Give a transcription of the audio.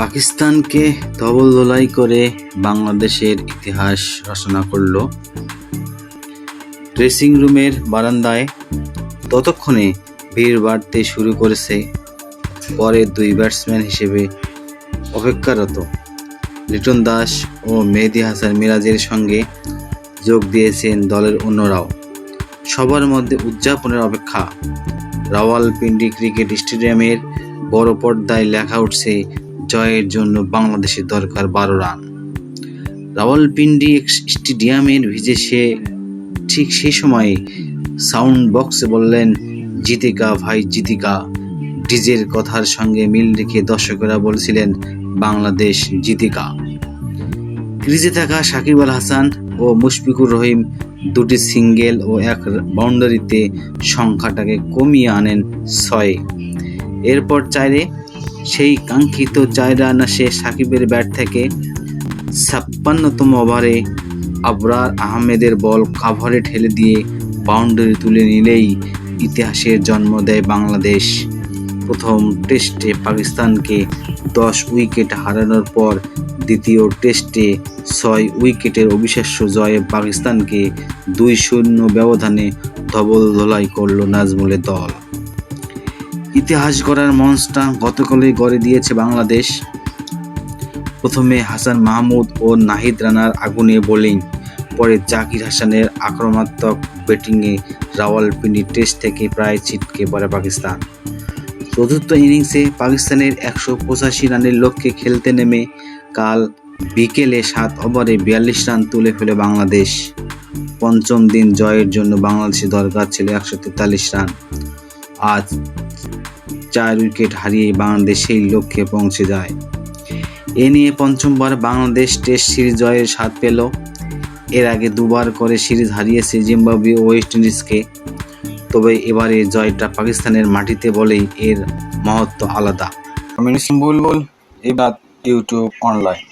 পাকিস্তানকে ধবলধোলাই করে বাংলাদেশের ইতিহাস রচনা করল। ড্রেসিং রুমের বারান্দায় ততক্ষণে ভিড় বাড়তে শুরু করেছে। পরে দুই ব্যাটসম্যান হিসেবে অপেক্ষারত লিটন দাস ও মেহেদী হাসান মিরাজের সঙ্গে যোগ দিয়েছেন দলের অন্যরাও। সবার মধ্যে উদযাপনের অপেক্ষা। রাওয়ালপিন্ডি ক্রিকেট স্টেডিয়ামের বড় পর্দায় লেখা উঠছে, জয়ের জন্য বাংলাদেশের দরকার 12 রান। রাওয়ালপিন্ডি স্টেডিয়ামের ভিজে ঠিক সেই সময়ে সাউন্ড বক্সে বললেন, জিতেগা ভাই জিতেগা। ডিজের কথার সঙ্গে মিল রেখে দর্শকেরা বলছিলেন, বাংলাদেশ জিতেগা। ক্রিজে থাকা সাকিব আল হাসান ও মুশফিকুর রহিম দুটি সিঙ্গেল ও এক বাউন্ডারিতে সংখ্যাটাকে কমিয়ে আনেন 6। এরপর 4-এ সেই কাঙ্ক্ষিত 4 রান আসে সাকিবের ব্যাট থেকে। 56তম ওভারে আবরার আহমেদের বল কাভারে ঠেলে দিয়ে বাউন্ডারি তুলে নিলেই ইতিহাসের জন্ম দেয় বাংলাদেশ। প্রথম টেস্টে পাকিস্তানকে 10 উইকেট হারানোর পর দ্বিতীয় টেস্টে 6 উইকেটের অবিশ্বাস্য জয়ে পাকিস্তানকে 2-0 ব্যবধানে ধবলধোলাই করল নাজমুলের দল। ইতিহাস গড়ার মঞ্চটা গতকালই গড়ে দিয়েছে বাংলাদেশ। প্রথমে হাসান মাহমুদ ও নাহিদ রানার আগুনে বোলিং, পরে জাকির হাসানের আক্রমণাত্মক ব্যাটিংয়ে রাওয়ালপিন্ডি টেস্ট থেকে প্রায় ছিটকে পড়ে পাকিস্তান। চতুর্থ ইনিংসে পাকিস্তানের 185 রানের লক্ষ্যে খেলতে নেমে কাল বিকেলে 7 ওভারে 42 রান তুলে ফেলে বাংলাদেশ। পঞ্চম দিন জয়ের জন্য বাংলাদেশের দরকার ছিল 143 রান। আজ 4 উইকেট হারিয়ে বাংলাদেশ সেই লক্ষ্যে পৌঁছে যায়। এ নিয়ে পঞ্চমবার বাংলাদেশ টেস্ট সিরিজ জয়ের স্বাদ পেল। এর আগে দুবার করে সিরিজ হারিয়েছে জিম্বাবুয়ে ও ওয়েস্ট ইন্ডিজকে। তবে এবারে জয়টা পাকিস্তানের মাটিতে বলেই এর মহত্ব আলাদা। বুলবুল ইবাদ ইউটিউব অনলাইন।